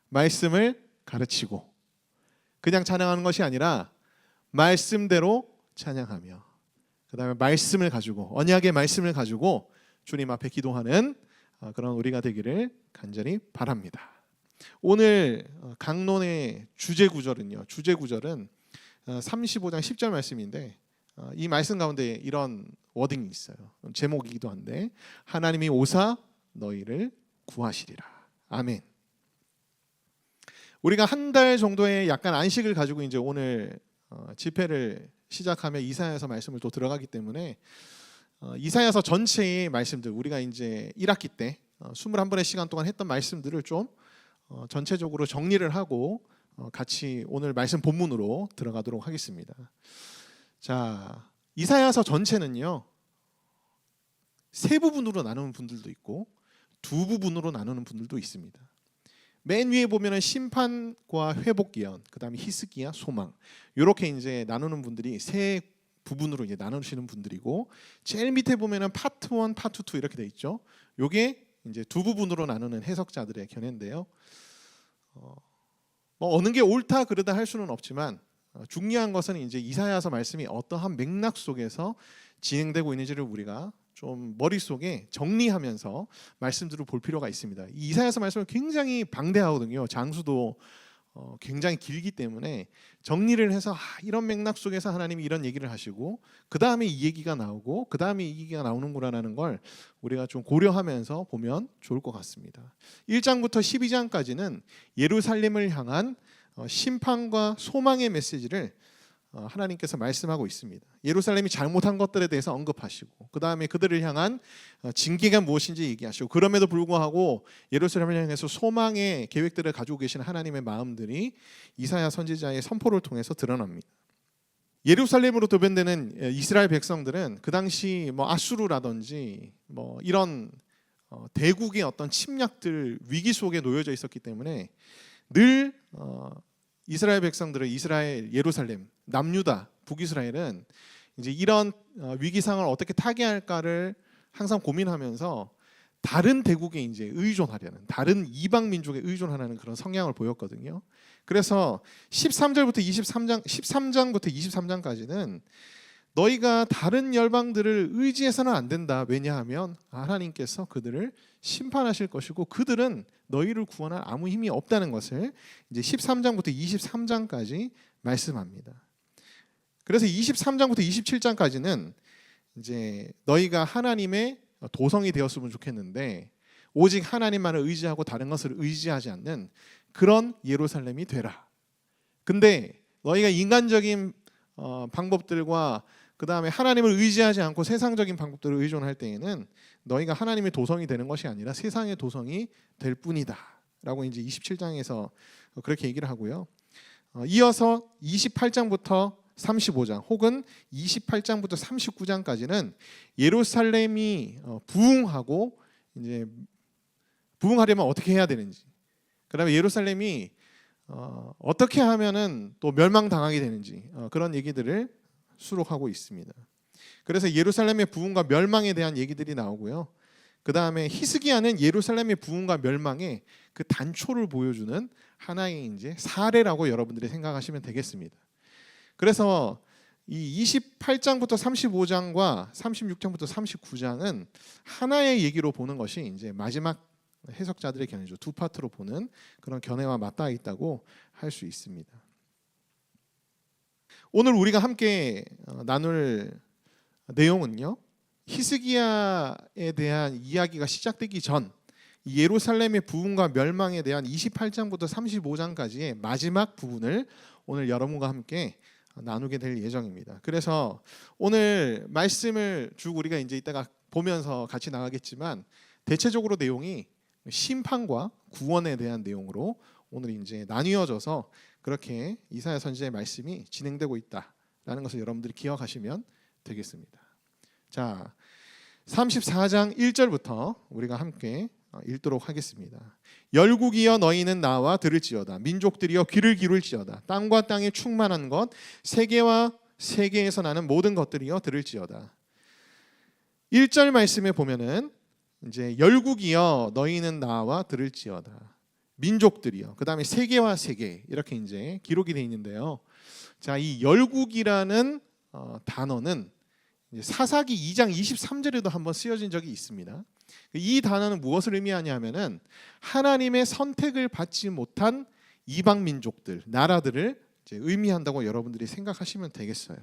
말씀을 가르치고 그냥 찬양하는 것이 아니라 말씀대로 찬양하며 그다음에 말씀을 가지고 언약의 말씀을 가지고 주님 앞에 기도하는 그런 우리가 되기를 간절히 바랍니다. 오늘 강론의 주제 구절은 35장 10절 말씀인데 이 말씀 가운데 이런 워딩이 있어요. 제목이기도 한데 하나님이 오사 너희를 구하시리라. 아멘. 우리가 한 달 정도의 약간 안식을 가지고 이제 오늘 집회를 시작하며 이사야서 말씀을 또 들어가기 때문에 이사야서 전체의 말씀들 우리가 이제 1학기 때 21번의 시간 동안 했던 말씀들을 좀 전체적으로 정리를 하고 같이 오늘 말씀 본문으로 들어가도록 하겠습니다. 자, 이사야서 전체는요. 세 부분으로 나누는 분들도 있고 두 부분으로 나누는 분들도 있습니다. 맨 위에 보면은 심판과 회복 예언, 그다음에 히스기야, 소망 이렇게 이제 나누는 분들이 세 부분으로 이제 나누시는 분들이고 제일 밑에 보면은 파트 1, 파트 2 이렇게 돼 있죠. 요게 이제 두 부분으로 나누는 해석자들의 견해인데요. 뭐 어느 게 옳다 그르다 할 수는 없지만 중요한 것은 이제 이사야서 말씀이 어떠한 맥락 속에서 진행되고 있는지를 우리가 좀 머릿속에 정리하면서 말씀들을 볼 필요가 있습니다. 이 이사야서 말씀은 굉장히 방대하거든요. 장수도 굉장히 길기 때문에 정리를 해서 이런 맥락 속에서 하나님이 이런 얘기를 하시고 그 다음에 이 얘기가 나오고 그 다음에 이 얘기가 나오는구나라는 걸 우리가 좀 고려하면서 보면 좋을 것 같습니다. 1장부터 12장까지는 예루살렘을 향한 심판과 소망의 메시지를 하나님께서 말씀하고 있습니다. 예루살렘이 잘못한 것들에 대해서 언급하시고 그 다음에 그들을 향한 징계가 무엇인지 얘기하시고 그럼에도 불구하고 예루살렘을 향해서 소망의 계획들을 가지고 계시는 하나님의 마음들이 이사야 선지자의 선포를 통해서 드러납니다. 예루살렘으로 도변되는 이스라엘 백성들은 그 당시 뭐 아수르라든지 뭐 이런 대국의 어떤 침략들 위기 속에 놓여져 있었기 때문에 늘 이스라엘 백성들은 이스라엘 예루살렘 남유다 북이스라엘은 이제 이런 위기 상황을 어떻게 타개할까를 항상 고민하면서 다른 대국에 이제 의존하려는 다른 이방 민족에 의존하는 그런 성향을 보였거든요. 그래서 13장부터 23장까지는 너희가 다른 열방들을 의지해서는 안 된다. 왜냐하면 하나님께서 그들을 심판하실 것이고 그들은 너희를 구원할 아무 힘이 없다는 것을 이제 13장부터 23장까지 말씀합니다. 그래서 23장부터 27장까지는 이제 너희가 하나님의 도성이 되었으면 좋겠는데 오직 하나님만을 의지하고 다른 것을 의지하지 않는 그런 예루살렘이 되라. 근데 너희가 인간적인 방법들과 그 다음에 하나님을 의지하지 않고 세상적인 방법들을 의존할 때에는 너희가 하나님의 도성이 되는 것이 아니라 세상의 도성이 될 뿐이다 라고 이제 27장에서 그렇게 얘기를 하고요. 이어서 28장부터 35장 혹은 28장부터 39장까지는 예루살렘이 부흥하고 이제 부흥하려면 어떻게 해야 되는지, 그다음에 예루살렘이 어떻게 하면은 또 멸망당하게 되는지 그런 얘기들을 수록하고 있습니다. 그래서 예루살렘의 부흥과 멸망에 대한 얘기들이 나오고요. 그 다음에 히스기야는 예루살렘의 부흥과 멸망의 그 단초를 보여주는 하나의 이제 사례라고 여러분들이 생각하시면 되겠습니다. 그래서 이 28장부터 35장과 36장부터 39장은 하나의 얘기로 보는 것이 이제 마지막 해석자들의 견해죠. 두 파트로 보는 그런 견해와 맞닿아 있다고 할 수 있습니다. 오늘 우리가 함께 나눌 내용은요. 히스기야에 대한 이야기가 시작되기 전 예루살렘의 부흥과 멸망에 대한 28장부터 35장까지의 마지막 부분을 오늘 여러분과 함께 나누게 될 예정입니다. 그래서 오늘 말씀을 쭉 우리가 이제 이따가 보면서 같이 나가겠지만 대체적으로 내용이 심판과 구원에 대한 내용으로 오늘 이제 나뉘어져서 그렇게 이사야 선지자의 말씀이 진행되고 있다라는 것을 여러분들이 기억하시면 되겠습니다. 자, 34장 1절부터 우리가 함께 읽도록 하겠습니다. 열국이여 너희는 나와 들을지어다. 민족들이여 귀를 기울지어다. 땅과 땅에 충만한 것, 세계와 세계에서 나는 모든 것들이여 들을지어다. 1절 말씀에 보면은 이제 열국이여 너희는 나와 들을지어다. 민족들이요. 그다음에 세계와 세계 이렇게 이제 기록이 되어 있는데요. 자, 이 열국이라는 단어는 이제 사사기 2장 23절에도 한번 쓰여진 적이 있습니다. 이 단어는 무엇을 의미하냐면은 하나님의 선택을 받지 못한 이방 민족들, 나라들을 이제 의미한다고 여러분들이 생각하시면 되겠어요.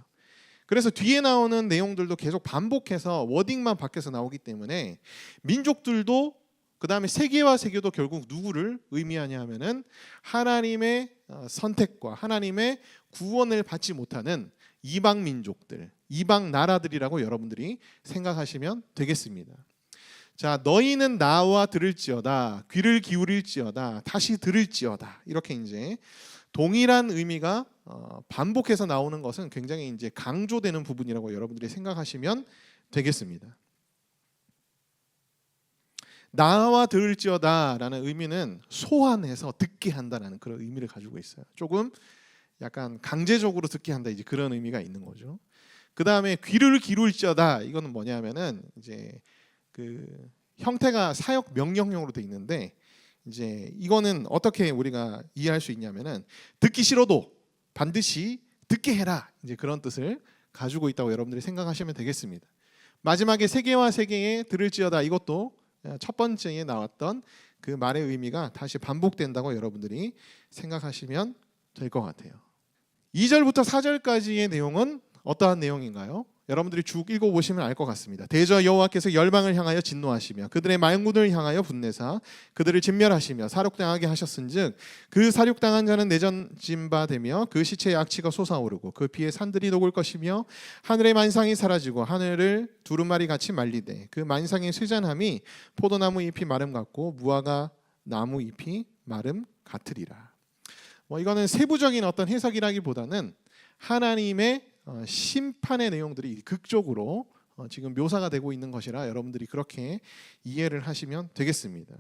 그래서 뒤에 나오는 내용들도 계속 반복해서 워딩만 바뀌어서 나오기 때문에 민족들도 그다음에 세계와 세계도 결국 누구를 의미하냐 하면은 하나님의 선택과 하나님의 구원을 받지 못하는 이방 민족들, 이방 나라들이라고 여러분들이 생각하시면 되겠습니다. 자, 너희는 나와 들을지어다, 귀를 기울일지어다, 다시 들을지어다. 이렇게 이제 동일한 의미가 반복해서 나오는 것은 굉장히 이제 강조되는 부분이라고 여러분들이 생각하시면 되겠습니다. 나와 들을지어다라는 의미는 소환해서 듣게 한다라는 그런 의미를 가지고 있어요. 조금 약간 강제적으로 듣게 한다 이제 그런 의미가 있는 거죠. 그 다음에 귀를 기울일지어다 이거는 뭐냐면은 이제 그 형태가 사역 명령형으로 돼 있는데 이제 이거는 어떻게 우리가 이해할 수 있냐면은 듣기 싫어도 반드시 듣게 해라 이제 그런 뜻을 가지고 있다고 여러분들이 생각하시면 되겠습니다. 마지막에 세계와 세계에 들을지어다 이것도 첫 번째에 나왔던 그 말의 의미가 다시 반복된다고 여러분들이 생각하시면 될 것 같아요. 2절부터 4절까지의 내용은 어떠한 내용인가요? 여러분들이 쭉 읽어보시면 알 것 같습니다. 대저 여호와께서 열방을 향하여 진노하시며 그들의 만군을 향하여 분내사 그들을 진멸하시며 사륙당하게 하셨은즉 그 사륙당한 자는 내던진 바 되며 그 시체의 악취가 솟아오르고 그 피에 산들이 녹을 것이며 하늘의 만상이 사라지고 하늘을 두루마리 같이 말리되 그 만상의 쇠잔함이 포도나무 잎이 마름 같고 무화과 나무 잎이 마름 같으리라. 이거는 세부적인 어떤 해석이라기보다는 하나님의 심판의 내용들이 극적으로 지금 묘사가 되고 있는 것이라 여러분들이 그렇게 이해를 하시면 되겠습니다.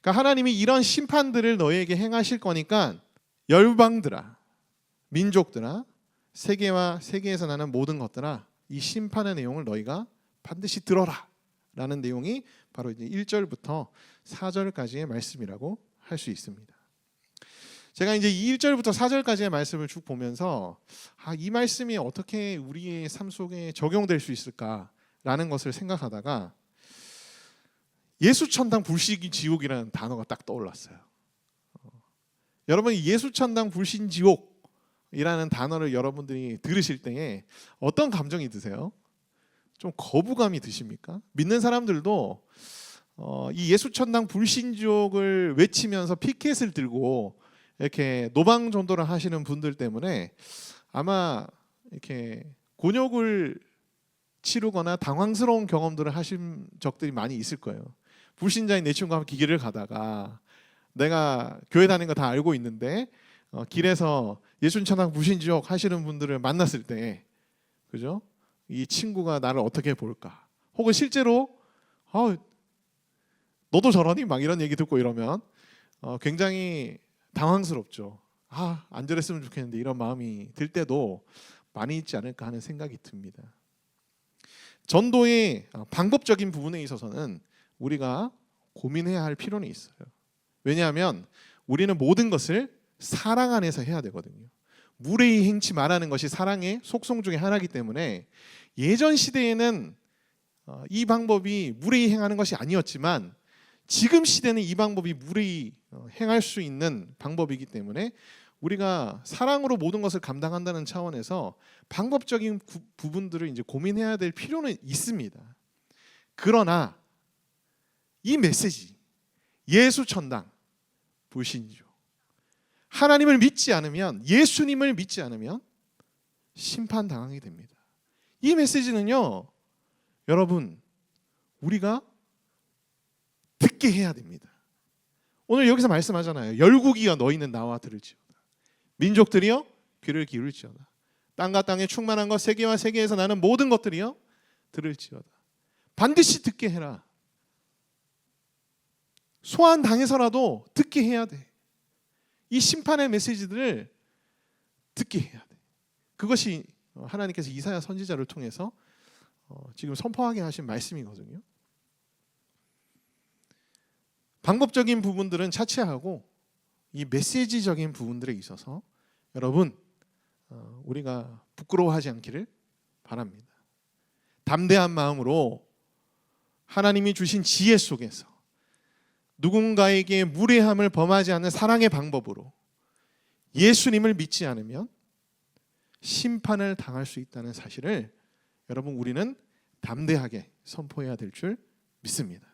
그러니까 하나님이 이런 심판들을 너희에게 행하실 거니까 열방들아, 민족들아, 세계와 세계에서 나는 모든 것들아 이 심판의 내용을 너희가 반드시 들어라 라는 내용이 바로 이제 1절부터 4절까지의 말씀이라고 할 수 있습니다. 제가 이제 1절부터 4절까지의 말씀을 쭉 보면서 이 말씀이 어떻게 우리의 삶 속에 적용될 수 있을까라는 것을 생각하다가 예수천당 불신지옥이라는 단어가 딱 떠올랐어요. 여러분이 예수천당 불신지옥이라는 단어를 여러분들이 들으실 때에 어떤 감정이 드세요? 좀 거부감이 드십니까? 믿는 사람들도 이 예수천당 불신지옥을 외치면서 피켓을 들고 이렇게 노방 전도를 하시는 분들 때문에 아마 이렇게 곤욕을 치르거나 당황스러운 경험들을 하신 적들이 많이 있을 거예요. 불신자인 내 친구가 길을 가다가 내가 교회 다니는 거 다 알고 있는데 길에서 예수천당 불신지옥 하시는 분들을 만났을 때, 그죠? 이 친구가 나를 어떻게 볼까? 혹은 실제로 너도 저러니? 막 이런 얘기 듣고 이러면 굉장히 당황스럽죠. 안 저랬으면 좋겠는데 이런 마음이 들 때도 많이 있지 않을까 하는 생각이 듭니다. 전도의 방법적인 부분에 있어서는 우리가 고민해야 할 필요는 있어요. 왜냐하면 우리는 모든 것을 사랑 안에서 해야 되거든요. 무례히 행치 말하는 것이 사랑의 속성 중에 하나이기 때문에 예전 시대에는 이 방법이 무례히 행하는 것이 아니었지만 지금 시대는 이 방법이 무례히 행할 수 있는 방법이기 때문에 우리가 사랑으로 모든 것을 감당한다는 차원에서 방법적인 부분들을 이제 고민해야 될 필요는 있습니다. 그러나 이 메시지, 예수천당 불신지옥, 하나님을 믿지 않으면, 예수님을 믿지 않으면 심판당하게 됩니다. 이 메시지는요, 여러분, 우리가 듣게 해야 됩니다. 오늘 여기서 말씀하잖아요. 열국이여 너희는 나와 들을지어다. 민족들이여 귀를 기울일지어다. 땅과 땅에 충만한 것, 세계와 세계에서 나는 모든 것들이여 들을지어다. 반드시 듣게 해라. 소환 당해서라도 듣게 해야 돼. 이 심판의 메시지들을 듣게 해야 돼. 그것이 하나님께서 이사야 선지자를 통해서 지금 선포하게 하신 말씀이거든요. 방법적인 부분들은 차치하고 이 메시지적인 부분들에 있어서 여러분 우리가 부끄러워하지 않기를 바랍니다. 담대한 마음으로 하나님이 주신 지혜 속에서 누군가에게 무례함을 범하지 않는 사랑의 방법으로 예수님을 믿지 않으면 심판을 당할 수 있다는 사실을 여러분 우리는 담대하게 선포해야 될 줄 믿습니다.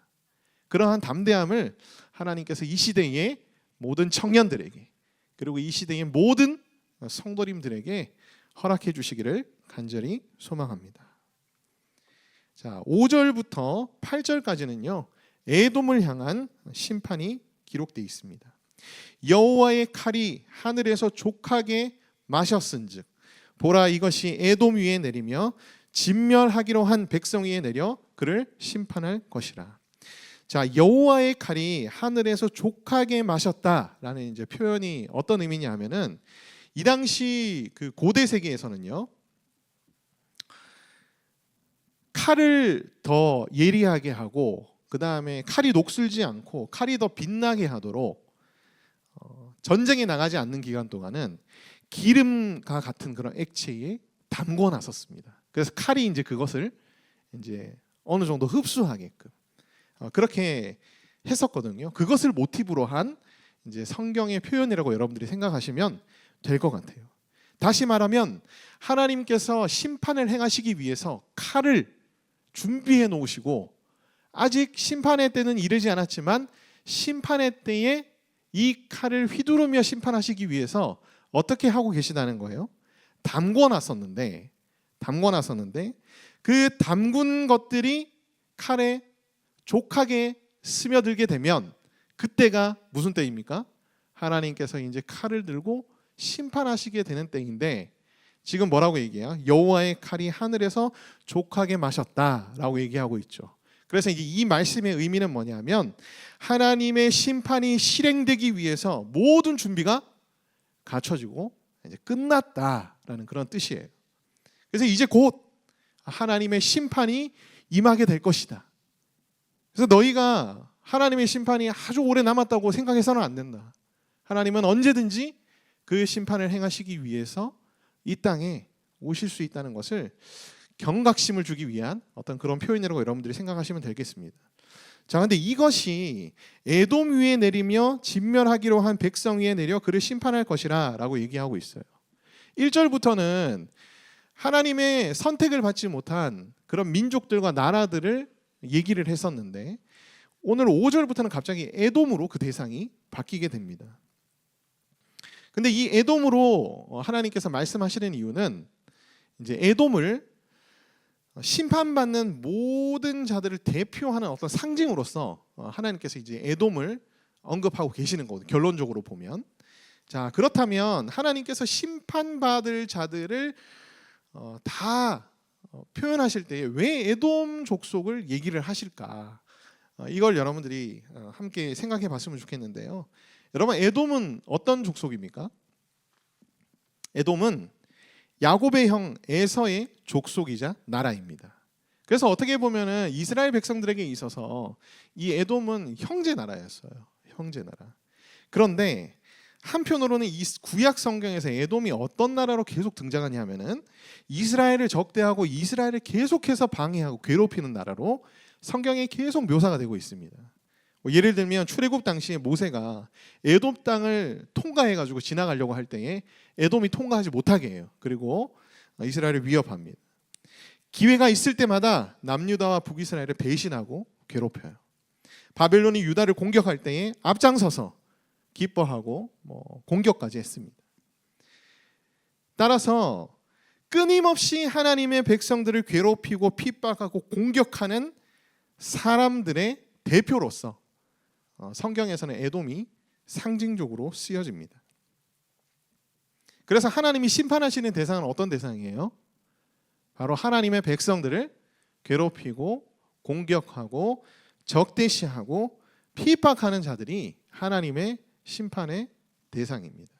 그러한 담대함을 하나님께서 이 시대의 모든 청년들에게 그리고 이 시대의 모든 성도님들에게 허락해 주시기를 간절히 소망합니다. 자, 5절부터 8절까지는요. 에돔을 향한 심판이 기록되어 있습니다. 여호와의 칼이 하늘에서 족하게 마셨은즉 보라 이것이 에돔 위에 내리며 진멸하기로 한 백성 위에 내려 그를 심판할 것이라. 자, 여호와의 칼이 하늘에서 족하게 마셨다라는 이제 표현이 어떤 의미냐 하면은 이 당시 그 고대 세계에서는요. 칼을 더 예리하게 하고 그 다음에 칼이 녹슬지 않고 칼이 더 빛나게 하도록 전쟁에 나가지 않는 기간 동안은 기름과 같은 그런 액체에 담궈 놨었습니다. 그래서 칼이 이제 그것을 이제 어느 정도 흡수하게끔 그렇게 했었거든요. 그것을 모티브로 한 이제 성경의 표현이라고 여러분들이 생각하시면 될 것 같아요. 다시 말하면 하나님께서 심판을 행하시기 위해서 칼을 준비해 놓으시고 아직 심판의 때는 이르지 않았지만 심판의 때에 이 칼을 휘두르며 심판하시기 위해서 어떻게 하고 계시다는 거예요? 담궈 놨었는데 그 담근 것들이 칼에 족하게 스며들게 되면 그때가 무슨 때입니까? 하나님께서 이제 칼을 들고 심판하시게 되는 때인데 지금 뭐라고 얘기해요? 여호와의 칼이 하늘에서 족하게 마셨다라고 얘기하고 있죠. 그래서 이제 이 말씀의 의미는 뭐냐면 하나님의 심판이 실행되기 위해서 모든 준비가 갖춰지고 이제 끝났다라는 그런 뜻이에요. 그래서 이제 곧 하나님의 심판이 임하게 될 것이다. 그래서 너희가 하나님의 심판이 아주 오래 남았다고 생각해서는 안 된다. 하나님은 언제든지 그 심판을 행하시기 위해서 이 땅에 오실 수 있다는 것을 경각심을 주기 위한 어떤 그런 표현이라고 여러분들이 생각하시면 되겠습니다. 자, 근데 이것이 에돔 위에 내리며 진멸하기로 한 백성 위에 내려 그를 심판할 것이라 라고 얘기하고 있어요. 1절부터는 하나님의 선택을 받지 못한 그런 민족들과 나라들을 얘기를 했었는데 오늘 5절부터는 갑자기 에돔으로 그 대상이 바뀌게 됩니다. 근데 이 에돔으로 하나님께서 말씀하시는 이유는 이제 에돔을 심판받는 모든 자들을 대표하는 어떤 상징으로서 하나님께서 이제 에돔을 언급하고 계시는 거거든요. 결론적으로 보면. 자, 그렇다면 하나님께서 심판받을 자들을 다 표현하실 때 왜 에돔 족속을 얘기를 하실까? 이걸 여러분들이 함께 생각해 봤으면 좋겠는데요. 여러분, 에돔은 어떤 족속입니까? 에돔은 야곱의 형 에서의 족속이자 나라입니다. 그래서 어떻게 보면은 이스라엘 백성들에게 있어서 이 에돔은 형제 나라였어요. 형제 나라. 그런데 한편으로는 이 구약 성경에서 에돔이 어떤 나라로 계속 등장하냐면은 이스라엘을 적대하고 이스라엘을 계속해서 방해하고 괴롭히는 나라로 성경에 계속 묘사가 되고 있습니다. 예를 들면 출애굽 당시에 모세가 에돔 땅을 통과해가지고 지나가려고 할 때에 에돔이 통과하지 못하게 해요. 그리고 이스라엘을 위협합니다. 기회가 있을 때마다 남유다와 북이스라엘을 배신하고 괴롭혀요. 바벨론이 유다를 공격할 때에 앞장서서 기뻐하고 공격까지 했습니다. 따라서 끊임없이 하나님의 백성들을 괴롭히고 핍박하고 공격하는 사람들의 대표로서 성경에서는 에돔이 상징적으로 쓰여집니다. 그래서 하나님이 심판하시는 대상은 어떤 대상이에요? 바로 하나님의 백성들을 괴롭히고 공격하고 적대시하고 핍박하는 자들이 하나님의 심판의 대상입니다.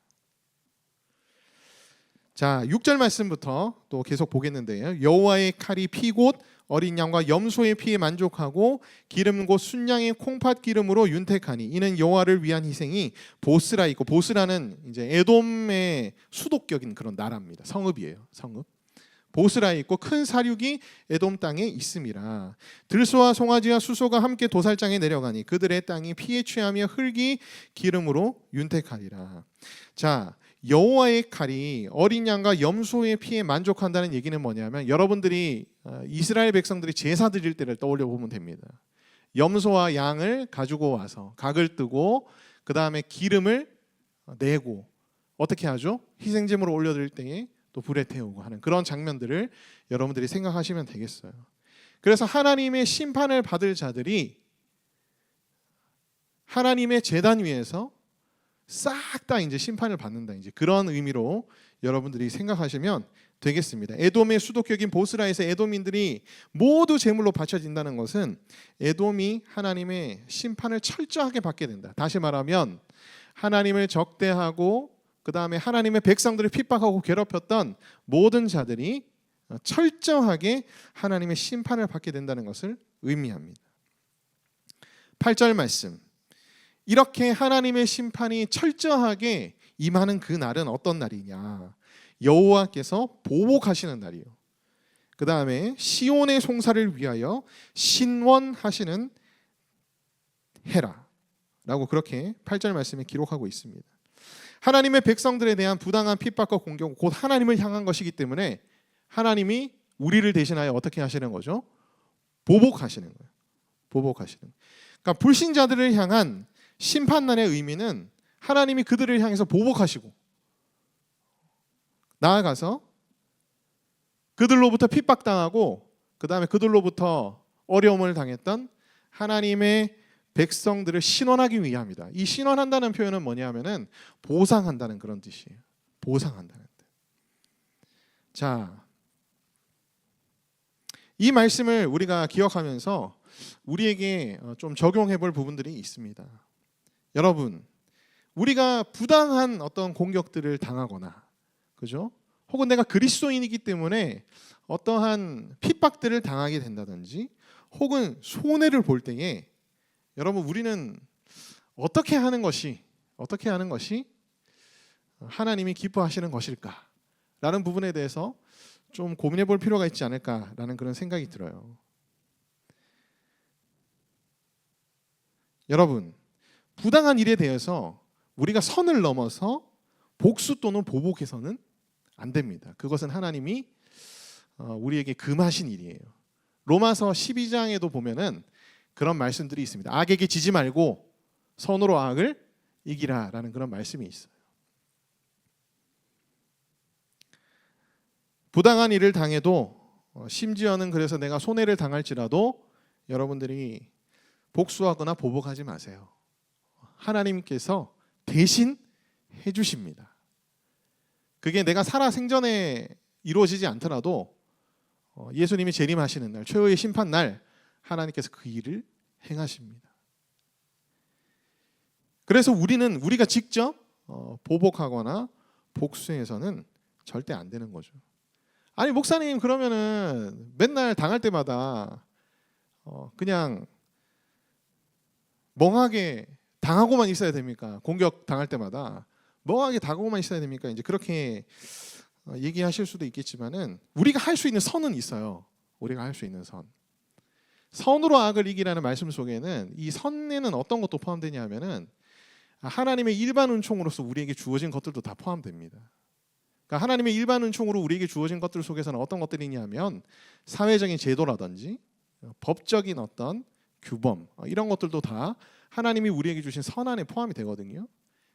자, 6절 말씀부터 또 계속 보겠는데요. 여호와의 칼이 피 곧 어린 양과 염소의 피에 만족하고 기름 곧 순양의 콩팥 기름으로 윤택하니 이는 여호와를 위한 희생이 보스라 있고, 보스라는 이제 에돔의 수도격인 그런 나라입니다. 성읍이에요. 성읍. 보스라 있고 큰 사륙이 에돔 땅에 있음이라. 들소와 송아지와 수소가 함께 도살장에 내려가니 그들의 땅이 피에 취하며 흙이 기름으로 윤택하리라. 자, 여호와의 칼이 어린 양과 염소의 피에 만족한다는 얘기는 뭐냐면, 여러분들이 이스라엘 백성들이 제사 드릴 때를 떠올려 보면 됩니다. 염소와 양을 가지고 와서 각을 뜨고 그 다음에 기름을 내고 어떻게 하죠? 희생제물을 올려드릴 때에 또 불에 태우고 하는 그런 장면들을 여러분들이 생각하시면 되겠어요. 그래서 하나님의 심판을 받을 자들이 하나님의 제단 위에서 싹 다 이제 심판을 받는다, 이제 그런 의미로 여러분들이 생각하시면 되겠습니다. 에돔의 수도격인 보스라에서 에돔인들이 모두 제물로 바쳐진다는 것은 에돔이 하나님의 심판을 철저하게 받게 된다. 다시 말하면 하나님을 적대하고 그 다음에 하나님의 백성들을 핍박하고 괴롭혔던 모든 자들이 철저하게 하나님의 심판을 받게 된다는 것을 의미합니다. 8절 말씀. 이렇게 하나님의 심판이 철저하게 임하는 그 날은 어떤 날이냐? 여호와께서 보복하시는 날이요. 그 다음에 시온의 송사를 위하여 신원하시는 해라 라고 그렇게 8절 말씀에 기록하고 있습니다. 하나님의 백성들에 대한 부당한 핍박과 공격, 곧 하나님을 향한 것이기 때문에 하나님이 우리를 대신하여 어떻게 하시는 거죠? 보복하시는 거예요. 보복하시는 거예요. 그러니까 불신자들을 향한 심판날의 의미는 하나님이 그들을 향해서 보복하시고 나아가서 그들로부터 핍박당하고 그 다음에 그들로부터 어려움을 당했던 하나님의 백성들을 신원하기 위함이다. 이 신원한다는 표현은 뭐냐면은 보상한다는 그런 뜻이에요. 보상한다는 뜻. 자, 이 말씀을 우리가 기억하면서 우리에게 좀 적용해 볼 부분들이 있습니다. 여러분, 우리가 부당한 어떤 공격들을 당하거나, 그죠? 혹은 내가 그리스도인이기 때문에 어떠한 핍박들을 당하게 된다든지, 혹은 손해를 볼 때에 여러분, 우리는 어떻게 하는 것이 하나님이 기뻐하시는 것일까라는 부분에 대해서 좀 고민해 볼 필요가 있지 않을까라는 그런 생각이 들어요. 여러분, 부당한 일에 대해서 우리가 선을 넘어서 복수 또는 보복해서는 안 됩니다. 그것은 하나님이 우리에게 금하신 일이에요. 로마서 12장에도 보면은 그런 말씀들이 있습니다. 악에게 지지 말고 선으로 악을 이기라라는 그런 말씀이 있어요. 부당한 일을 당해도 심지어는 그래서 내가 손해를 당할지라도 여러분들이 복수하거나 보복하지 마세요. 하나님께서 대신 해주십니다. 그게 내가 살아 생전에 이루어지지 않더라도 예수님이 재림하시는 날, 최후의 심판 날 하나님께서 그 일을 행하십니다. 그래서 우리가 직접 보복하거나 복수해서는 절대 안 되는 거죠. 아니 목사님, 그러면은 맨날 당할 때마다 그냥 멍하게 당하고만 있어야 됩니까? 공격 당할 때마다 멍하게 당하고만 있어야 됩니까? 이제 그렇게 얘기하실 수도 있겠지만은 우리가 할 수 있는 선은 있어요. 우리가 할 수 있는 선. 선으로 악을 이기라는 말씀 속에는 이 선에는 어떤 것도 포함되냐면은 하나님의 일반 은총으로서 우리에게 주어진 것들도 다 포함됩니다. 그러니까 하나님의 일반 은총으로 우리에게 주어진 것들 속에서는 어떤 것들이 있냐면 사회적인 제도라든지 법적인 어떤 규범, 이런 것들도 다 하나님이 우리에게 주신 선 안에 포함이 되거든요.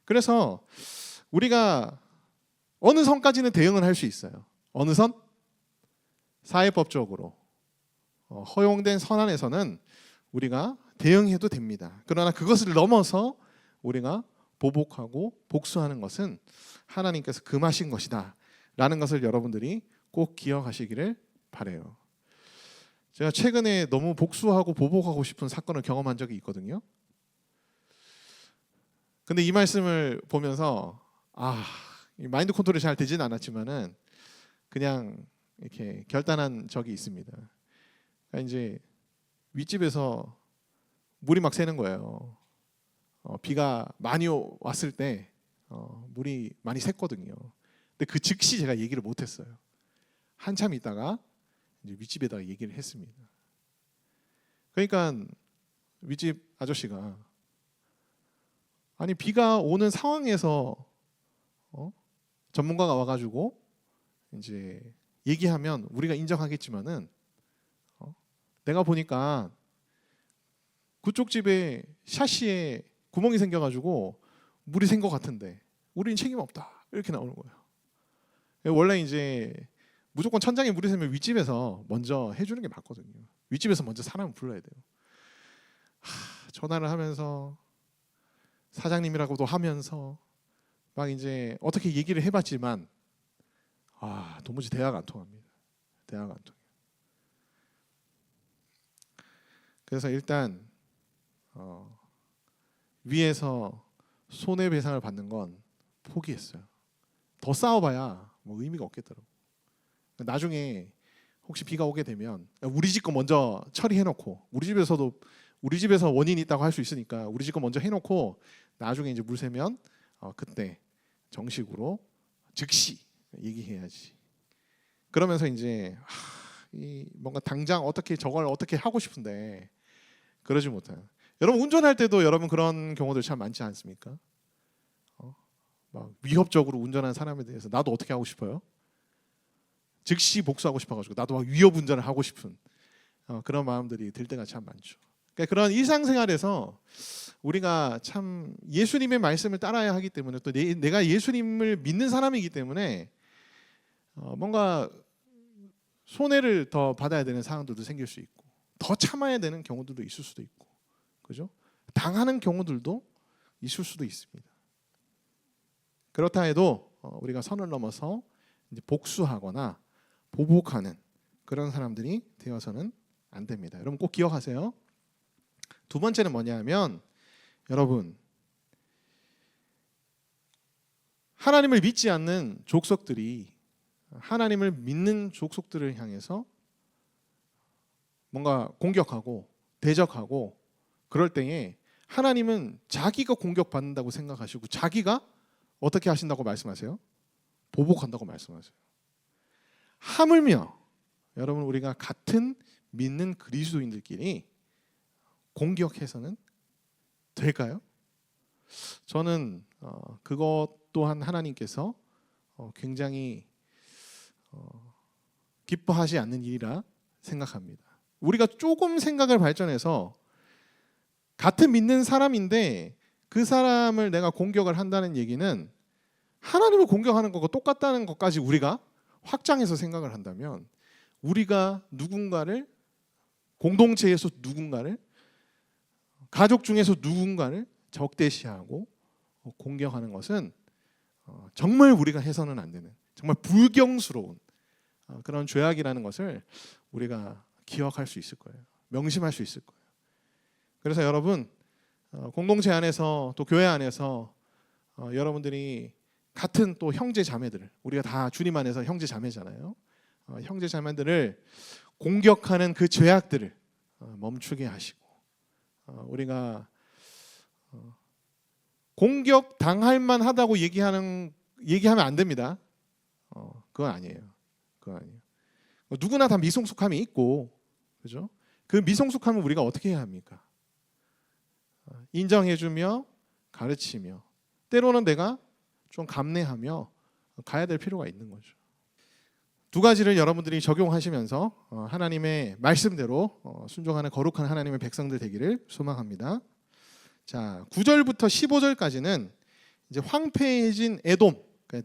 그래서 우리가 어느 선까지는 대응을 할 수 있어요. 어느 선? 사회법적으로 허용된 선 안에서는 우리가 대응해도 됩니다. 그러나 그것을 넘어서 우리가 보복하고 복수하는 것은 하나님께서 금하신 것이다 라는 것을 여러분들이 꼭 기억하시기를 바라요. 제가 최근에 너무 복수하고 보복하고 싶은 사건을 경험한 적이 있거든요. 근데 이 말씀을 보면서 마인드 컨트롤이 잘 되진 않았지만은 그냥 이렇게 결단한 적이 있습니다. 그러니까 이제 윗집에서 물이 막 새는 거예요. 비가 많이 왔을 때 물이 많이 샜거든요. 근데 그 즉시 제가 얘기를 못했어요. 한참 있다가 이제 윗집에다가 얘기를 했습니다. 그러니까 윗집 아저씨가 아니 비가 오는 상황에서 전문가가 와가지고 이제 얘기하면 우리가 인정하겠지만은 내가 보니까 그쪽 집에 샤시에 구멍이 생겨가지고 물이 샌 것 같은데 우리는 책임 없다 이렇게 나오는 거예요. 원래 이제 무조건 천장에 물이 새면 윗집에서 먼저 해주는 게 맞거든요. 윗집에서 먼저 사람을 불러야 돼요. 전화를 하면서 사장님이라고도 하면서 막 이제 어떻게 얘기를 해봤지만 도무지 대화가 안 통합니다. 대화가 안 통해요. 그래서 일단 위에서 손해배상을 받는 건 포기했어요. 더 싸워봐야 뭐 의미가 없겠더라고. 나중에 혹시 비가 오게 되면 우리 집 거 먼저 처리해놓고 우리 집에서 원인이 있다고 할 수 있으니까 우리 집 거 먼저 해놓고 나중에 이제 물 새면 그때 정식으로 즉시 얘기해야지. 그러면서 이제 뭔가 당장 저걸 어떻게 하고 싶은데 그러지 못해요. 여러분 운전할 때도 여러분 그런 경우들 참 많지 않습니까? 막 위협적으로 운전하는 사람에 대해서 나도 어떻게 하고 싶어요? 즉시 복수하고 싶어가지고 나도 막 위협 운전을 하고 싶은 그런 마음들이 들 때가 참 많죠. 그러니까 그런 일상생활에서 우리가 참 예수님의 말씀을 따라야 하기 때문에 또 내가 예수님을 믿는 사람이기 때문에 뭔가 손해를 더 받아야 되는 상황들도 생길 수 있고 더 참아야 되는 경우들도 있을 수도 있고 그죠? 당하는 경우들도 있을 수도 있습니다. 그렇다 해도 우리가 선을 넘어서 이제 복수하거나 보복하는 그런 사람들이 되어서는 안 됩니다. 여러분 꼭 기억하세요. 두 번째는 뭐냐면 여러분 하나님을 믿지 않는 족속들이 하나님을 믿는 족속들을 향해서 뭔가 공격하고 대적하고 그럴 때에 하나님은 자기가 공격받는다고 생각하시고 자기가 어떻게 하신다고 말씀하세요? 보복한다고 말씀하세요. 하물며 여러분 우리가 같은 믿는 그리스도인들끼리 공격해서는 될까요? 저는 그것 또한 하나님께서 굉장히 기뻐하지 않는 일이라 생각합니다. 우리가 조금 생각을 발전해서 같은 믿는 사람인데 그 사람을 내가 공격을 한다는 얘기는 하나님을 공격하는 것과 똑같다는 것까지 우리가 확장해서 생각을 한다면 우리가 누군가를 공동체에서 누군가를 가족 중에서 누군가를 적대시하고 공격하는 것은 정말 우리가 해서는 안 되는 정말 불경스러운 그런 죄악이라는 것을 우리가 기억할 수 있을 거예요. 명심할 수 있을 거예요. 그래서 여러분 공동체 안에서 또 교회 안에서 여러분들이 같은 또 형제 자매들 우리가 다 주님 안에서 형제 자매잖아요. 형제 자매들을 공격하는 그 죄악들을 멈추게 하시고 우리가 공격 당할 만하다고 얘기하면 안 됩니다. 그건 아니에요. 누구나 다 미성숙함이 있고, 그죠? 그 미성숙함을 우리가 어떻게 해야 합니까? 인정해주며 가르치며, 때로는 내가 좀 감내하며 가야 될 필요가 있는 거죠. 두 가지를 여러분들이 적용하시면서 하나님의 말씀대로 순종하는 거룩한 하나님의 백성들 되기를 소망합니다. 자, 9절부터 15절까지는 이제 황폐해진 에돔,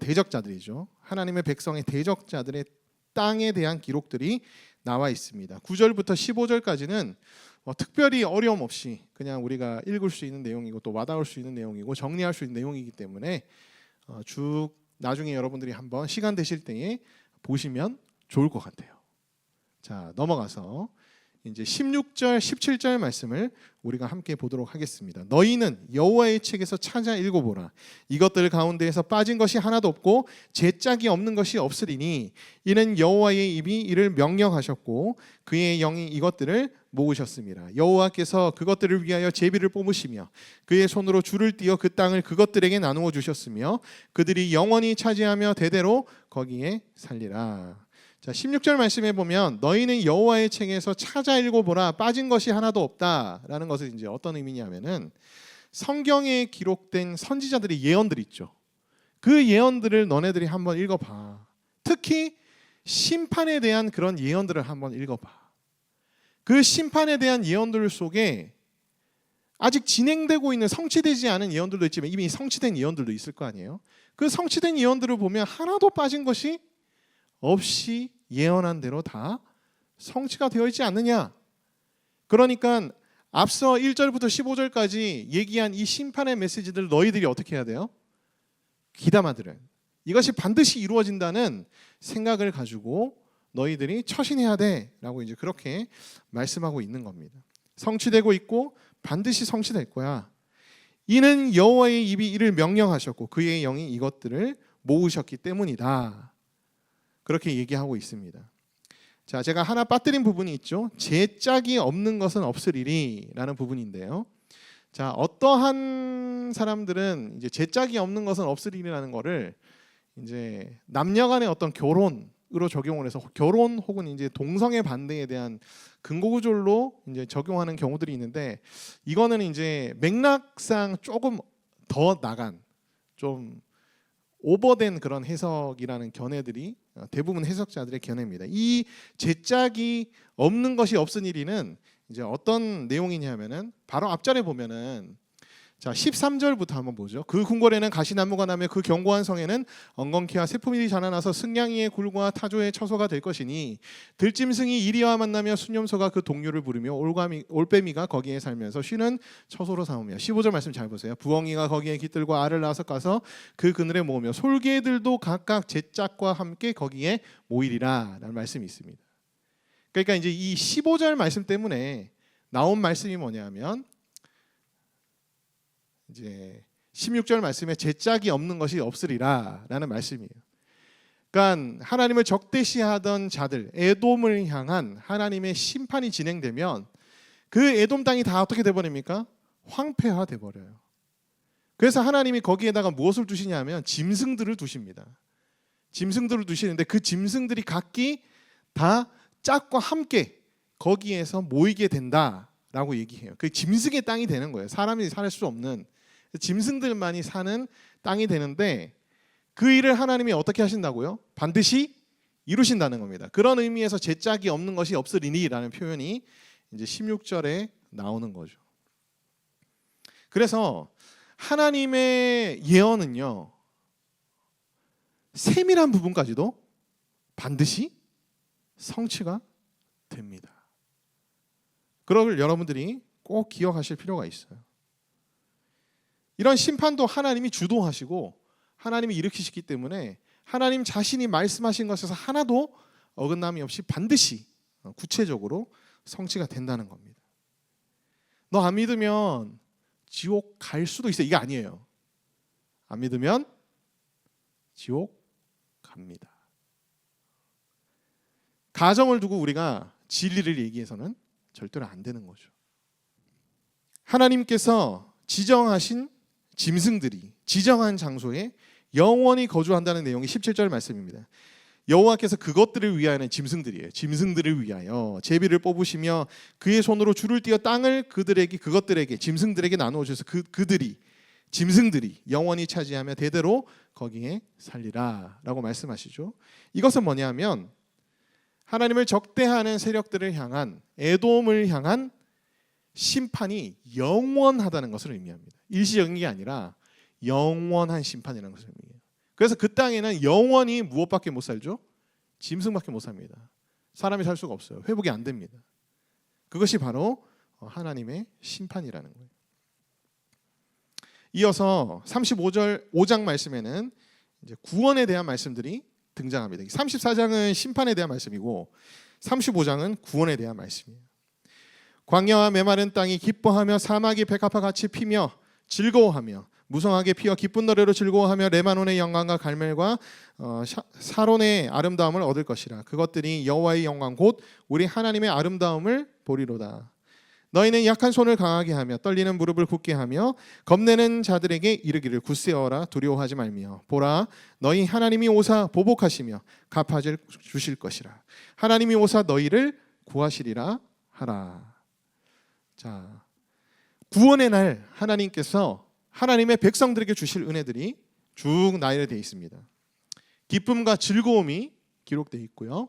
대적자들이죠. 하나님의 백성의 대적자들의 땅에 대한 기록들이 나와 있습니다. 9절부터 15절까지는 특별히 어려움 없이 그냥 우리가 읽을 수 있는 내용이고 또 와닿을 수 있는 내용이고 정리할 수 있는 내용이기 때문에 쭉 나중에 여러분들이 한번 시간 되실 때에 보시면 좋을 것 같아요. 자, 넘어가서 이제 16절, 17절 말씀을 우리가 함께 보도록 하겠습니다. 너희는 여호와의 책에서 찾아 읽어보라. 이것들 가운데에서 빠진 것이 하나도 없고 제짝이 없는 것이 없으리니 이는 여호와의 입이 이를 명령하셨고 그의 영이 이것들을 모으셨습니다. 여호와께서 그것들을 위하여 제비를 뽑으시며 그의 손으로 줄을 띄어 그 땅을 그것들에게 나누어 주셨으며 그들이 영원히 차지하며 대대로 거기에 살리라. 자, 16절 말씀에 보면 너희는 여호와의 책에서 찾아 읽어보라. 빠진 것이 하나도 없다라는 것은 이제 어떤 의미냐면은 성경에 기록된 선지자들의 예언들 있죠. 그 예언들을 너네들이 한번 읽어봐. 특히 심판에 대한 그런 예언들을 한번 읽어봐. 그 심판에 대한 예언들 속에 아직 진행되고 있는 성취되지 않은 예언들도 있지만 이미 성취된 예언들도 있을 거 아니에요. 그 성취된 예언들을 보면 하나도 빠진 것이 없이 예언한 대로 다 성취가 되어 있지 않느냐. 그러니까 앞서 1절부터 15절까지 얘기한 이 심판의 메시지들 너희들이 어떻게 해야 돼요? 귀담아 들어요. 이것이 반드시 이루어진다는 생각을 가지고 너희들이 처신해야 돼라고 이제 그렇게 말씀하고 있는 겁니다. 성취되고 있고 반드시 성취될 거야. 이는 여호와의 입이 이를 명령하셨고 그의 영이 이것들을 모으셨기 때문이다. 그렇게 얘기하고 있습니다. 자, 제가 하나 빠뜨린 부분이 있죠. 제짝이 없는 것은 없으리라는 부분인데요. 자, 어떠한 사람들은 이제 제짝이 없는 것은 없으리라는 거를 이제 남녀간의 어떤 결혼으로 적용을 해서 결혼 혹은 이제 동성애 반대에 대한 근거구절로 이제 적용하는 경우들이 있는데 이거는 이제 맥락상 조금 더 나간 좀 오버된 그런 해석이라는 견해들이 대부분 해석자들의 견해입니다. 이 제짝이 없는 것이 없으니리는 이제 어떤 내용이냐면은 바로 앞절에 보면은 자 13절부터 한번 보죠. 그 궁궐에는 가시나무가 나며 그 견고한 성에는 엉겅퀴와 세포밀이 자라나서 승냥이의 굴과 타조의 처소가 될 것이니 들짐승이 이리와 만나며 수념소가 그 동료를 부르며 올빼미가 거기에 살면서 쉬는 처소로 삼으며 15절 말씀 잘 보세요. 부엉이가 거기에 깃들고 알을 낳아서 가서 그 그늘에 모으며 솔개들도 각각 제짝과 함께 거기에 모이리라 라는 말씀이 있습니다. 그러니까 이제 이 15절 말씀 때문에 나온 말씀이 뭐냐면 이제 16절 말씀에 제짝이 없는 것이 없으리라라는 말씀이에요. 그러니까 하나님을 적대시하던 자들, 에돔을 향한 하나님의 심판이 진행되면 그 에돔 땅이 다 어떻게 돼버립니까? 황폐화돼 버려요. 그래서 하나님이 거기에다가 무엇을 두시냐면 짐승들을 두십니다. 짐승들을 두시는데 그 짐승들이 각기 다 짝과 함께 거기에서 모이게 된다라고 얘기해요. 그 짐승의 땅이 되는 거예요. 사람이 살 수 없는 짐승들만이 사는 땅이 되는데 그 일을 하나님이 어떻게 하신다고요? 반드시 이루신다는 겁니다. 그런 의미에서 제짝이 없는 것이 없으리니라는 표현이 이제 16절에 나오는 거죠. 그래서 하나님의 예언은요, 세밀한 부분까지도 반드시 성취가 됩니다. 그걸 여러분들이 꼭 기억하실 필요가 있어요. 이런 심판도 하나님이 주도하시고 하나님이 일으키시기 때문에 하나님 자신이 말씀하신 것에서 하나도 어긋남이 없이 반드시 구체적으로 성취가 된다는 겁니다. 너 안 믿으면 지옥 갈 수도 있어. 이게 아니에요. 안 믿으면 지옥 갑니다. 가정을 두고 우리가 진리를 얘기해서는 절대로 안 되는 거죠. 하나님께서 지정하신 짐승들이 지정한 장소에 영원히 거주한다는 내용이 17절 말씀입니다. 여호와께서 그것들을 위하여는 짐승들이에요. 짐승들을 위하여 제비를 뽑으시며 그의 손으로 줄을 띄어 땅을 그것들에게 짐승들에게 나누어 주셔서 그들이 짐승들이 영원히 차지하며 대대로 거기에 살리라라고 말씀하시죠. 이것은 뭐냐면 하나님을 적대하는 세력들을 향한 에돔을 향한 심판이 영원하다는 것을 의미합니다. 일시적인 게 아니라 영원한 심판이라는 것을 의미해요. 그래서 그 땅에는 영원히 무엇밖에 못 살죠? 짐승밖에 못 삽니다. 사람이 살 수가 없어요. 회복이 안 됩니다. 그것이 바로 하나님의 심판이라는 거예요. 이어서 35절 5장 말씀에는 이제 구원에 대한 말씀들이 등장합니다. 34장은 심판에 대한 말씀이고 35장은 구원에 대한 말씀이에요. 광야와 메마른 땅이 기뻐하며 사막이 백합화 같이 피며 즐거워하며 무성하게 피어 기쁜 노래로 즐거워하며 레바논의 영광과 갈멜과 사론의 아름다움을 얻을 것이라. 그것들이 여호와의 영광 곧 우리 하나님의 아름다움을 보리로다. 너희는 약한 손을 강하게 하며 떨리는 무릎을 굳게 하며 겁내는 자들에게 이르기를 굳세어라 두려워하지 말며 보라 너희 하나님이 오사 보복하시며 갚아줄 주실 것이라. 하나님이 오사 너희를 구하시리라 하라. 자, 구원의 날 하나님께서 하나님의 백성들에게 주실 은혜들이 쭉 나열되어 있습니다. 기쁨과 즐거움이 기록되어 있고요.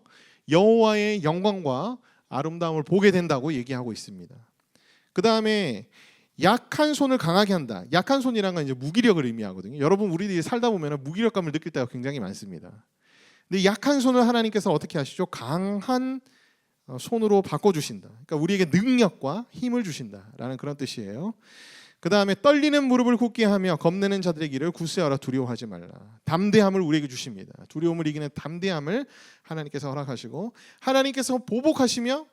여호와의 영광과 아름다움을 보게 된다고 얘기하고 있습니다. 그 다음에 약한 손을 강하게 한다. 약한 손이란 건 이제 무기력을 의미하거든요. 여러분 우리들이 살다 보면 무기력감을 느낄 때가 굉장히 많습니다. 근데 약한 손을 하나님께서 어떻게 하시죠? 강한 손으로 바꿔주신다. 그러니까 우리에게 능력과 힘을 주신다라는 그런 뜻이에요. 그 다음에 떨리는 무릎을 굳게 하며 겁내는 자들의 길을 굳세하라 두려워하지 말라. 담대함을 우리에게 주십니다. 두려움을 이기는 담대함을 하나님께서 허락하시고 하나님께서 보복하시며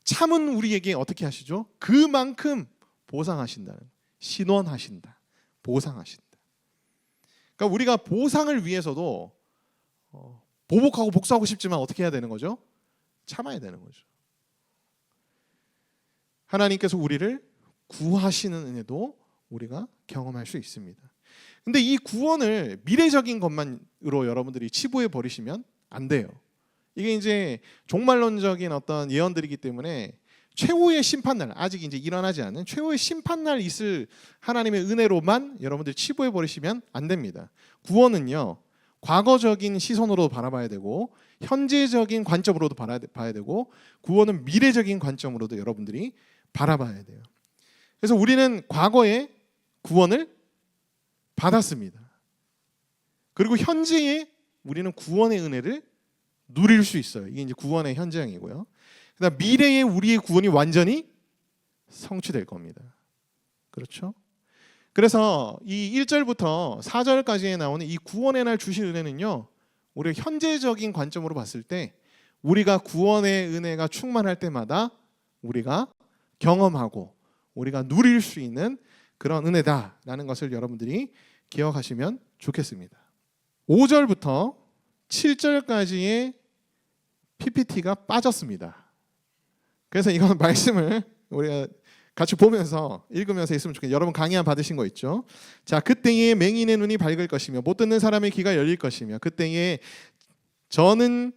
참은 우리에게 어떻게 하시죠? 그만큼 보상하신다는, 신원하신다, 보상하신다. 그러니까 우리가 보상을 위해서도 보복하고 복수하고 싶지만 어떻게 해야 되는 거죠? 참아야 되는 거죠. 하나님께서 우리를 구하시는 은혜도 우리가 경험할 수 있습니다. 근데 이 구원을 미래적인 것만으로 여러분들이 치부해 버리시면 안 돼요. 이게 이제 종말론적인 어떤 예언들이기 때문에 최후의 심판날, 아직 이제 일어나지 않은 최후의 심판날 있을 하나님의 은혜로만 여러분들이 치부해 버리시면 안 됩니다. 구원은요, 과거적인 시선으로도 바라봐야 되고 현재적인 관점으로도 봐야 되고 구원은 미래적인 관점으로도 여러분들이 바라봐야 돼요. 그래서 우리는 과거에 구원을 받았습니다. 그리고 현재에 우리는 구원의 은혜를 누릴 수 있어요. 이게 이제 구원의 현장이고요. 그다음 미래에 우리의 구원이 완전히 성취될 겁니다. 그렇죠? 그래서 이 1절부터 4절까지에 나오는 이 구원의 날 주실 은혜는요, 우리가 현재적인 관점으로 봤을 때 우리가 구원의 은혜가 충만할 때마다 우리가 경험하고 우리가 누릴 수 있는 그런 은혜다라는 것을 여러분들이 기억하시면 좋겠습니다. 5절부터 7절까지의 PPT가 빠졌습니다. 그래서 이건 말씀을 우리가 같이 보면서 읽으면서 있으면 좋겠어요. 여러분 강의 받으신 거 있죠? 자, 그때에 맹인의 눈이 밝을 것이며 못 듣는 사람의 귀가 열릴 것이며 그때에 저는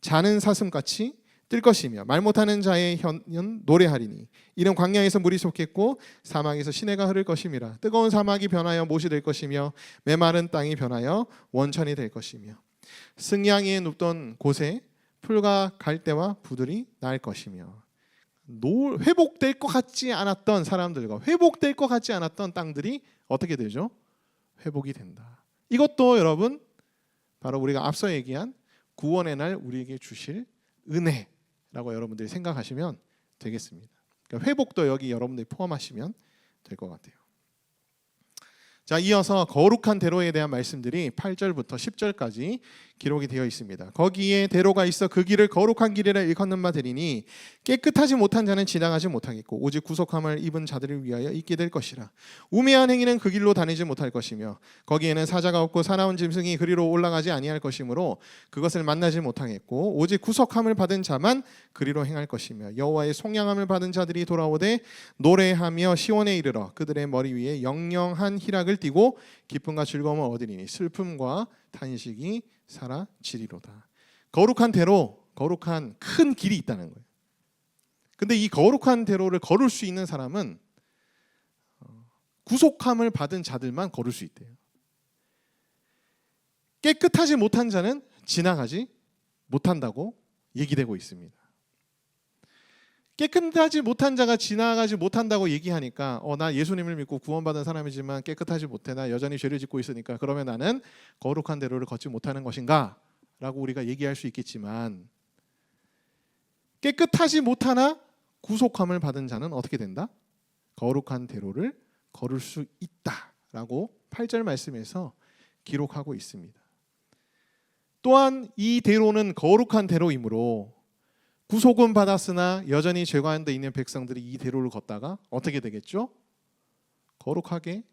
자는 사슴같이 뜰 것이며 말 못하는 자의 혀는 노래하리니 이는 광야에서 물이 솟겠고 사막에서 시내가 흐를 것임이라. 뜨거운 사막이 변하여 못이 될 것이며 메마른 땅이 변하여 원천이 될 것이며 승양이에 눕던 곳에 풀과 갈대와 부들이 날 것이며 회복될 것 같지 않았던 사람들과 회복될 것 같지 않았던 땅들이 어떻게 되죠? 회복이 된다. 이것도 여러분 바로 우리가 앞서 얘기한 구원의 날 우리에게 주실 은혜라고 여러분들이 생각하시면 되겠습니다. 그러니까 회복도 여기 여러분들이 포함하시면 될 것 같아요. 자, 이어서 거룩한 대로에 대한 말씀들이 8절부터 10절까지 기록이 되어 있습니다. 거기에 대로가 있어 그 길을 거룩한 길이라 일컫는 바 되리니 깨끗하지 못한 자는 지나가지 못하겠고 오직 구속함을 입은 자들을 위하여 있게 될 것이라. 우매한 행위는 그 길로 다니지 못할 것이며 거기에는 사자가 없고 사나운 짐승이 그리로 올라가지 아니할 것이므로 그것을 만나지 못하겠고 오직 구속함을 받은 자만 그리로 행할 것이며 여호와의 속량함을 받은 자들이 돌아오되 노래하며 시온에 이르러 그들의 머리 위에 영영한 희락을 띠고 기쁨과 즐거움을 얻으리니 슬픔과 탄식이 사라지리로다. 거룩한 대로, 거룩한 큰 길이 있다는 거예요. 근데 이 거룩한 대로를 걸을 수 있는 사람은 구속함을 받은 자들만 걸을 수 있대요. 깨끗하지 못한 자는 지나가지 못한다고 얘기되고 있습니다. 깨끗하지 못한 자가 지나가지 못한다고 얘기하니까 나 예수님을 믿고 구원받은 사람이지만 깨끗하지 못해, 나 여전히 죄를 짓고 있으니까 그러면 나는 거룩한 대로를 걷지 못하는 것인가? 라고 우리가 얘기할 수 있겠지만 깨끗하지 못하나 구속함을 받은 자는 어떻게 된다? 거룩한 대로를 걸을 수 있다라고 8절 말씀에서 기록하고 있습니다. 또한 이 대로는 거룩한 대로이므로 구속은 받았으나 여전히 죄 가운데 있는 백성들이 이 대로를 걷다가 어떻게 되겠죠? 거룩하게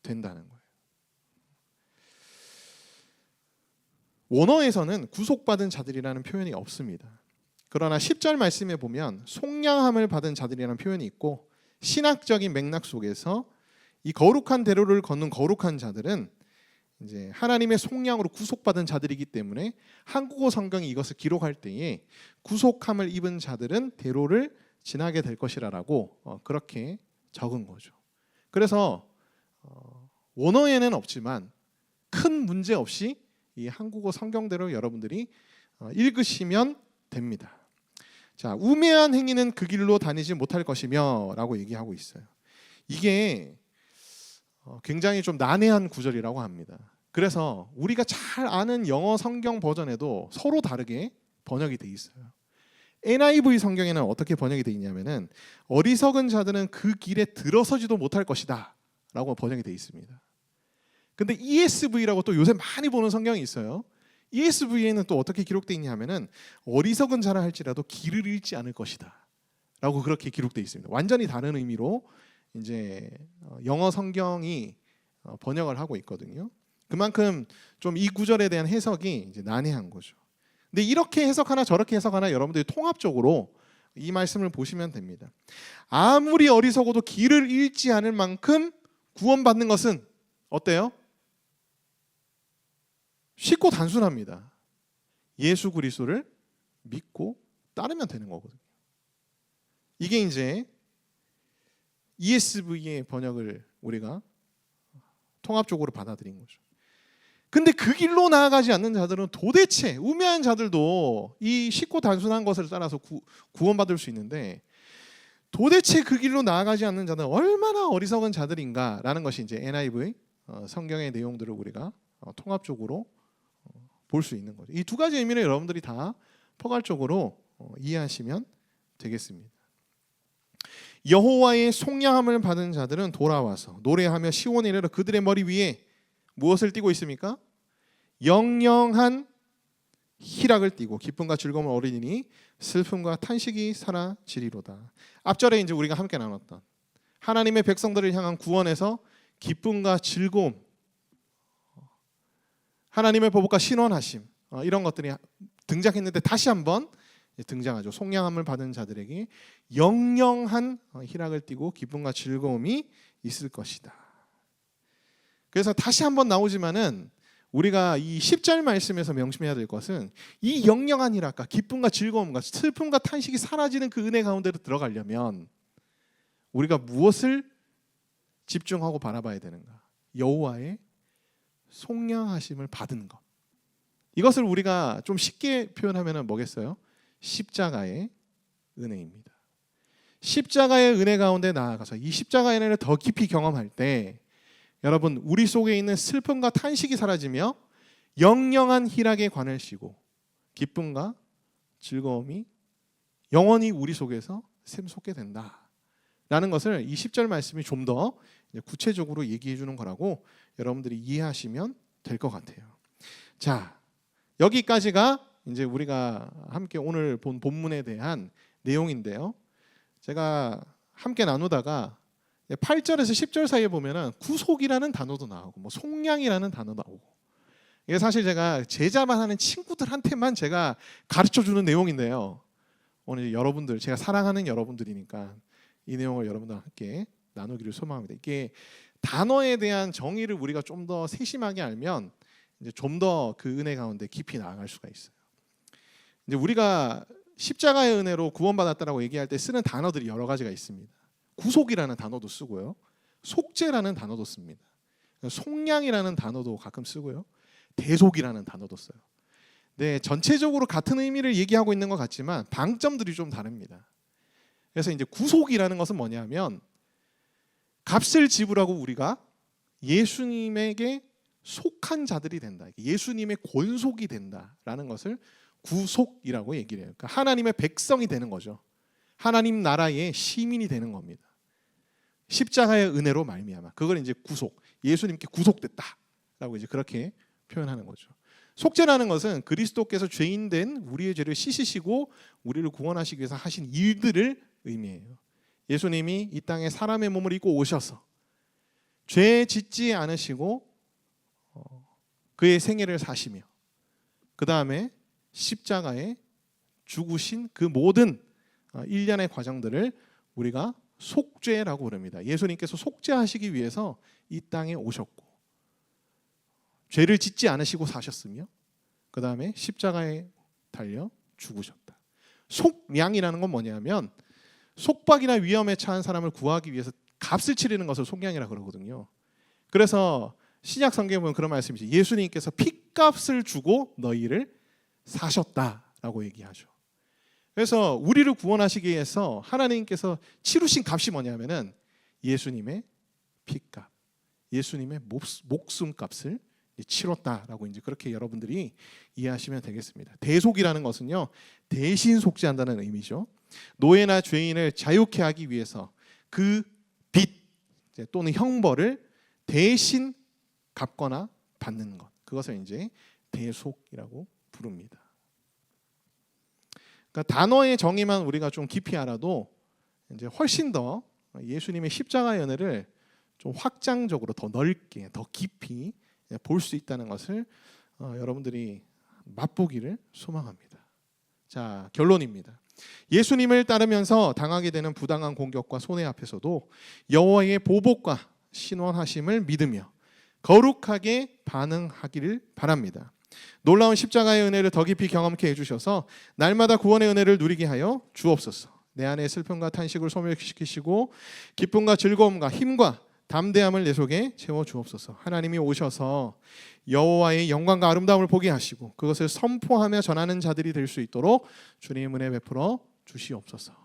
된다는 거예요. 원어에서는 구속받은 자들이라는 표현이 없습니다. 그러나 10절 말씀에 보면 속량함을 받은 자들이라는 표현이 있고, 신학적인 맥락 속에서 이 거룩한 대로를 걷는 거룩한 자들은 이제 하나님의 속량으로 구속받은 자들이기 때문에 한국어 성경이 이것을 기록할 때에 구속함을 입은 자들은 대로를 지나게 될 것이라고 그렇게 적은 거죠. 그래서 원어에는 없지만 큰 문제 없이 이 한국어 성경대로 여러분들이 읽으시면 됩니다. 자, 우매한 행위는 그 길로 다니지 못할 것이며 라고 얘기하고 있어요. 이게 굉장히 좀 난해한 구절이라고 합니다. 그래서 우리가 잘 아는 영어 성경 버전에도 서로 다르게 번역이 돼 있어요. NIV 성경에는 어떻게 번역이 돼 있냐면은 어리석은 자들은 그 길에 들어서지도 못할 것이다 라고 번역이 돼 있습니다. 근데 ESV라고 또 요새 많이 보는 성경이 있어요. ESV에는 또 어떻게 기록되어 있냐면은 어리석은 자라 할지라도 길을 잃지 않을 것이다 라고 그렇게 기록되어 있습니다. 완전히 다른 의미로 이제 영어 성경이 번역을 하고 있거든요. 그만큼 좀 이 구절에 대한 해석이 이제 난해한 거죠. 근데 이렇게 해석하나 저렇게 해석하나 여러분들이 통합적으로 이 말씀을 보시면 됩니다. 아무리 어리석어도 길을 잃지 않을 만큼 구원받는 것은 어때요? 쉽고 단순합니다. 예수 그리스도를 믿고 따르면 되는 거거든요. 이게 이제 ESV의 번역을 우리가 통합적으로 받아들인 거죠. 근데 그 길로 나아가지 않는 자들은 도대체 우매한 자들도 이 쉽고 단순한 것을 따라서 구원받을 수 있는데 도대체 그 길로 나아가지 않는 자는 얼마나 어리석은 자들인가라는 것이 이제 NIV 성경의 내용들을 우리가 통합적으로 볼 수 있는 거죠. 이 두 가지 의미를 여러분들이 다 포괄적으로 이해하시면 되겠습니다. 여호와의 속량함을 받은 자들은 돌아와서 노래하며 시온에 이르러 그들의 머리 위에 무엇을 띠고 있습니까? 영영한 희락을 띠고 기쁨과 즐거움을 얻으리니 슬픔과 탄식이 사라지리로다. 앞절에 이제 우리가 함께 나눴던 하나님의 백성들을 향한 구원에서 기쁨과 즐거움, 하나님의 보복과 신원하심 이런 것들이 등장했는데 다시 한번 등장하죠. 속량함을 받은 자들에게 영영한 희락을 띠고 기쁨과 즐거움이 있을 것이다. 그래서 다시 한번 나오지만은 우리가 이 10절 말씀에서 명심해야 될 것은 이 영영한 희락과 기쁨과 즐거움과 슬픔과 탄식이 사라지는 그 은혜 가운데로 들어가려면 우리가 무엇을 집중하고 바라봐야 되는가? 여호와의 속량하심을 받은 것. 이것을 우리가 좀 쉽게 표현하면 뭐겠어요? 십자가의 은혜입니다. 십자가의 은혜 가운데 나아가서 이 십자가의 은혜를 더 깊이 경험할 때 여러분 우리 속에 있는 슬픔과 탄식이 사라지며 영영한 희락의 관을 씌고 기쁨과 즐거움이 영원히 우리 속에서 샘솟게 된다라는 것을 이 10절 말씀이 좀 더 구체적으로 얘기해 주는 거라고 여러분들이 이해하시면 될 것 같아요. 자, 여기까지가 이제 우리가 함께 오늘 본 본문에 대한 내용인데요. 제가 함께 나누다가 8절에서 10절 사이에 보면은 구속이라는 단어도 나오고 뭐 속량이라는 단어도 나오고 이게 사실 제가 제자만 하는 친구들한테만 제가 가르쳐 주는 내용인데요. 오늘 여러분들 제가 사랑하는 여러분들이니까 이 내용을 여러분들과 함께 나누기를 소망합니다. 이게 단어에 대한 정의를 우리가 좀 더 세심하게 알면 이제 좀 더 그 은혜 가운데 깊이 나아갈 수가 있어요. 이제 우리가 십자가의 은혜로 구원받았다라고 얘기할 때 쓰는 단어들이 여러 가지가 있습니다. 구속이라는 단어도 쓰고요. 속죄라는 단어도 씁니다. 속량이라는 단어도 가끔 쓰고요. 대속이라는 단어도 써요. 네, 전체적으로 같은 의미를 얘기하고 있는 것 같지만 방점들이 좀 다릅니다. 그래서 이제 구속이라는 것은 뭐냐면 값을 지불하고 우리가 예수님에게 속한 자들이 된다. 예수님의 권속이 된다라는 것을 구속이라고 얘기를 해요. 그러니까 하나님의 백성이 되는 거죠. 하나님 나라의 시민이 되는 겁니다. 십자가의 은혜로 말미암아. 그걸 이제 구속, 예수님께 구속됐다라고 이제 그렇게 표현하는 거죠. 속죄라는 것은 그리스도께서 죄인된 우리의 죄를 씻으시고 우리를 구원하시기 위해서 하신 일들을 의미해요. 예수님이 이 땅에 사람의 몸을 입고 오셔서 죄 짓지 않으시고 그의 생애를 사시며 그 다음에 십자가에 죽으신 그 모든 일련의 과정들을 우리가 속죄라고 부릅니다. 예수님께서 속죄하시기 위해서 이 땅에 오셨고 죄를 짓지 않으시고 사셨으며 그 다음에 십자가에 달려 죽으셨다. 속량이라는 건 뭐냐면 속박이나 위험에 처한 사람을 구하기 위해서 값을 치르는 것을 속량이라고 그러거든요. 그래서 신약 성경에 보면 그런 말씀이죠. 예수님께서 핏값을 주고 너희를 사셨다라고 얘기하죠. 그래서 우리를 구원하시기 위해서 하나님께서 치르신 값이 뭐냐면은 예수님의 핏값, 예수님의 목숨값을 치렀다라고 이제 그렇게 여러분들이 이해하시면 되겠습니다. 대속이라는 것은요, 대신 속죄한다는 의미죠. 노예나 죄인을 자유케 하기 위해서 그 빚 또는 형벌을 대신 갚거나 받는 것, 그것을 이제 대속이라고 부릅니다. 그러니까 단어의 정의만 우리가 좀 깊이 알아도 이제 훨씬 더 예수님의 십자가의 은혜를 좀 확장적으로 더 넓게 더 깊이 볼 수 있다는 것을 여러분들이 맛보기를 소망합니다. 자, 결론입니다. 예수님을 따르면서 당하게 되는 부당한 공격과 손해 앞에서도 여호와의 보복과 신원하심을 믿으며 거룩하게 반응하기를 바랍니다. 놀라운 십자가의 은혜를 더 깊이 경험케 해주셔서 날마다 구원의 은혜를 누리게 하여 주옵소서. 내 안에 슬픔과 탄식을 소멸시키시고 기쁨과 즐거움과 힘과 담대함을 내 속에 채워 주옵소서. 하나님이 오셔서 여호와의 영광과 아름다움을 보게 하시고 그것을 선포하며 전하는 자들이 될 수 있도록 주님 은혜 베풀어 주시옵소서.